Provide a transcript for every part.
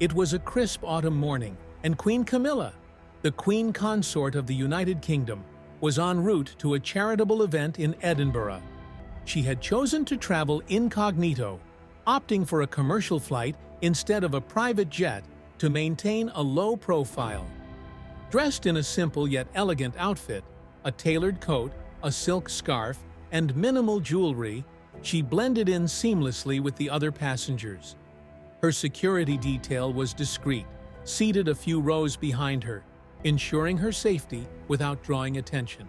It was a crisp autumn morning, and Queen Camilla, the Queen Consort of the United Kingdom, was en route to a charitable event in Edinburgh. She had chosen to travel incognito, opting for a commercial flight instead of a private jet to maintain a low profile. Dressed in a simple yet elegant outfit, a tailored coat, a silk scarf, and minimal jewelry, she blended in seamlessly with the other passengers. Her security detail was discreet, seated a few rows behind her, ensuring her safety without drawing attention.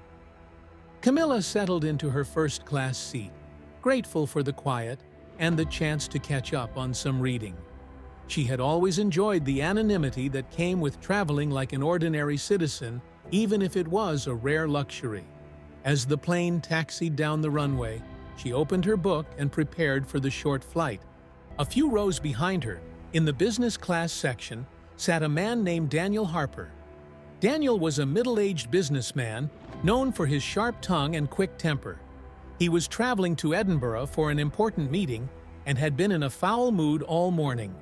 Camilla settled into her first-class seat, grateful for the quiet and the chance to catch up on some reading. She had always enjoyed the anonymity that came with traveling like an ordinary citizen, even if it was a rare luxury. As the plane taxied down the runway, she opened her book and prepared for the short flight. A few rows behind her, in the business class section, sat a man named Daniel Harper. Daniel was a middle-aged businessman known for his sharp tongue and quick temper. He was traveling to Edinburgh for an important meeting and had been in a foul mood all morning.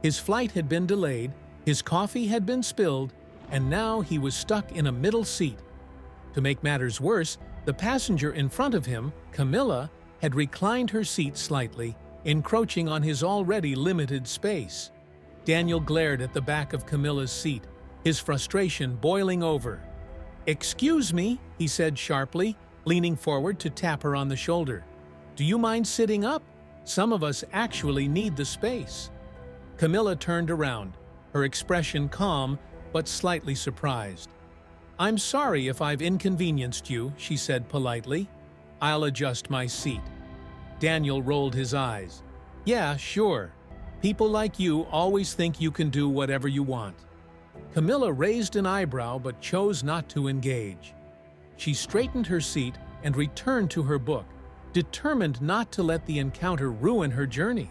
His flight had been delayed, his coffee had been spilled, and now he was stuck in a middle seat. To make matters worse, the passenger in front of him, Camilla, had reclined her seat slightly, encroaching on his already limited space. Daniel glared at the back of Camilla's seat, his frustration boiling over. "Excuse me," he said sharply, leaning forward to tap her on the shoulder. "Do you mind sitting up? Some of us actually need the space." Camilla turned around, her expression calm but slightly surprised. "I'm sorry if I've inconvenienced you," she said politely. "I'll adjust my seat." Daniel rolled his eyes. "Yeah, sure. People like you always think you can do whatever you want." Camilla raised an eyebrow but chose not to engage. She straightened her seat and returned to her book, determined not to let the encounter ruin her journey.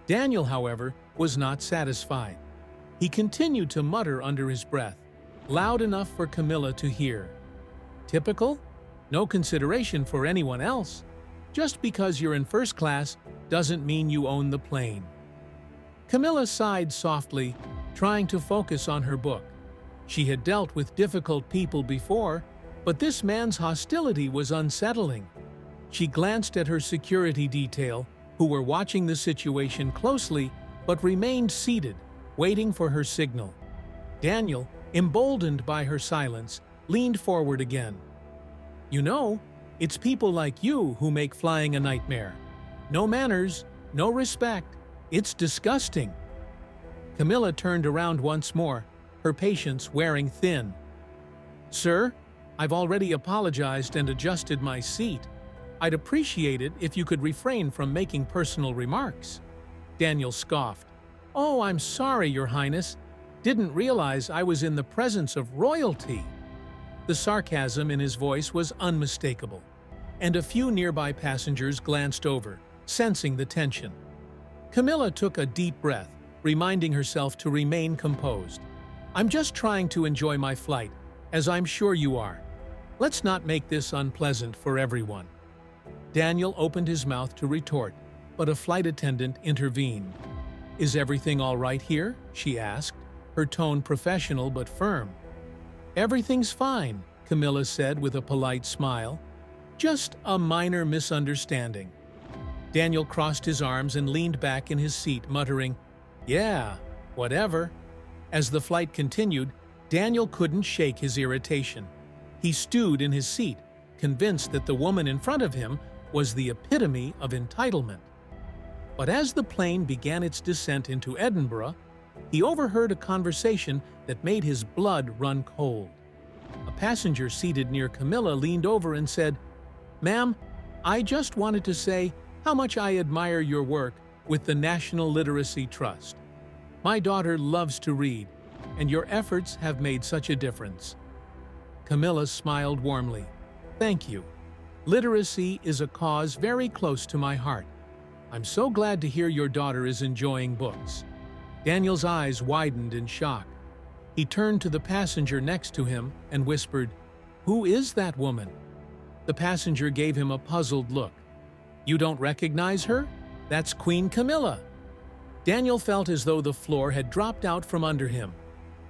Daniel, however, was not satisfied. He continued to mutter under his breath, loud enough for Camilla to hear. "Typical? No consideration for anyone else. Just because you're in first class doesn't mean you own the plane." Camilla sighed softly, trying to focus on her book. She had dealt with difficult people before, but this man's hostility was unsettling. She glanced at her security detail, who were watching the situation closely but remained seated, waiting for her signal. Daniel, emboldened by her silence, leaned forward again. "You know, it's people like you who make flying a nightmare. No manners, no respect. It's disgusting." Camilla turned around once more, her patience wearing thin. "Sir, I've already apologized and adjusted my seat. I'd appreciate it if you could refrain from making personal remarks." Daniel scoffed. "Oh, I'm sorry, Your Highness. Didn't realize I was in the presence of royalty." The sarcasm in his voice was unmistakable, and a few nearby passengers glanced over, sensing the tension. Camilla took a deep breath, reminding herself to remain composed. "I'm just trying to enjoy my flight, as I'm sure you are. Let's not make this unpleasant for everyone." Daniel opened his mouth to retort, but a flight attendant intervened. "Is everything all right here?" she asked, her tone professional but firm. "Everything's fine," Camilla said with a polite smile. "Just a minor misunderstanding." Daniel crossed his arms and leaned back in his seat, muttering, "Yeah, whatever." As the flight continued, Daniel couldn't shake his irritation. He stewed in his seat, convinced that the woman in front of him was the epitome of entitlement. But as the plane began its descent into Edinburgh, he overheard a conversation that made his blood run cold. A passenger seated near Camilla leaned over and said, "Ma'am, I just wanted to say how much I admire your work with the National Literacy Trust. My daughter loves to read, and your efforts have made such a difference." Camilla smiled warmly. "Thank you. Literacy is a cause very close to my heart. I'm so glad to hear your daughter is enjoying books." Daniel's eyes widened in shock. He turned to the passenger next to him and whispered, "Who is that woman?" The passenger gave him a puzzled look. "You don't recognize her? That's Queen Camilla." Daniel felt as though the floor had dropped out from under him.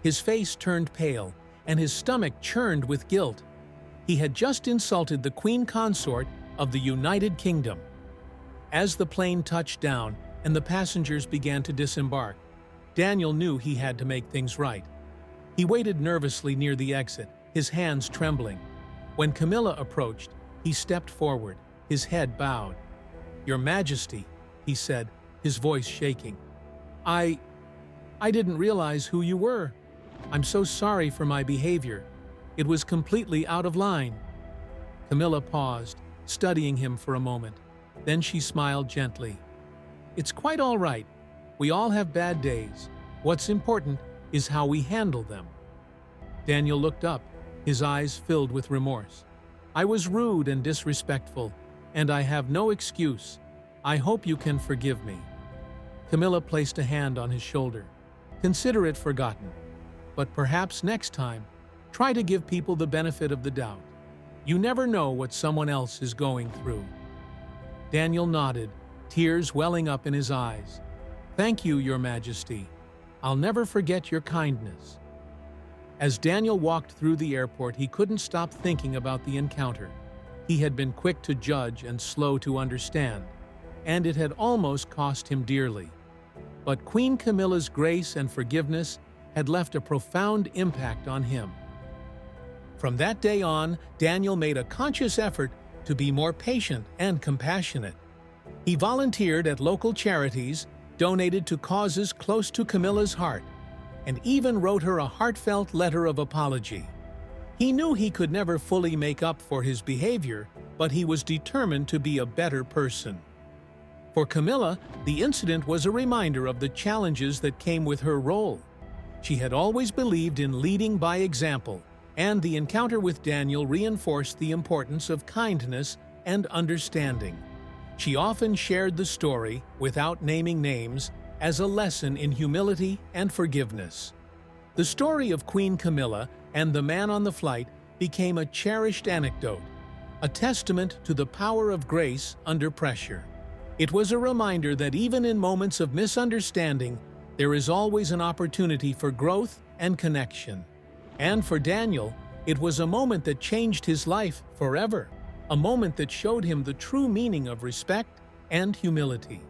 His face turned pale, and his stomach churned with guilt. He had just insulted the Queen Consort of the United Kingdom. As the plane touched down and the passengers began to disembark, Daniel knew he had to make things right. He waited nervously near the exit, his hands trembling. When Camilla approached, he stepped forward, his head bowed. "Your Majesty," he said, his voice shaking. I didn't realize who you were. I'm so sorry for my behavior. It was completely out of line." Camilla paused, studying him for a moment. Then she smiled gently. "It's quite all right. We all have bad days. What's important is how we handle them." Daniel looked up, his eyes filled with remorse. "I was rude and disrespectful, and I have no excuse. I hope you can forgive me." Camilla placed a hand on his shoulder. "Consider it forgotten. But perhaps next time, try to give people the benefit of the doubt. You never know what someone else is going through." Daniel nodded, tears welling up in his eyes. "Thank you, Your Majesty. I'll never forget your kindness." As Daniel walked through the airport, he couldn't stop thinking about the encounter. He had been quick to judge and slow to understand, and it had almost cost him dearly. But Queen Camilla's grace and forgiveness had left a profound impact on him. From that day on, Daniel made a conscious effort to be more patient and compassionate. He volunteered at local charities, donated to causes close to Camilla's heart, and even wrote her a heartfelt letter of apology. He knew he could never fully make up for his behavior, but he was determined to be a better person. For Camilla, the incident was a reminder of the challenges that came with her role. She had always believed in leading by example, and the encounter with Daniel reinforced the importance of kindness and understanding. She often shared the story, without naming names, as a lesson in humility and forgiveness. The story of Queen Camilla and the man on the flight became a cherished anecdote, a testament to the power of grace under pressure. It was a reminder that even in moments of misunderstanding, there is always an opportunity for growth and connection. And for Daniel, it was a moment that changed his life forever, a moment that showed him the true meaning of respect and humility.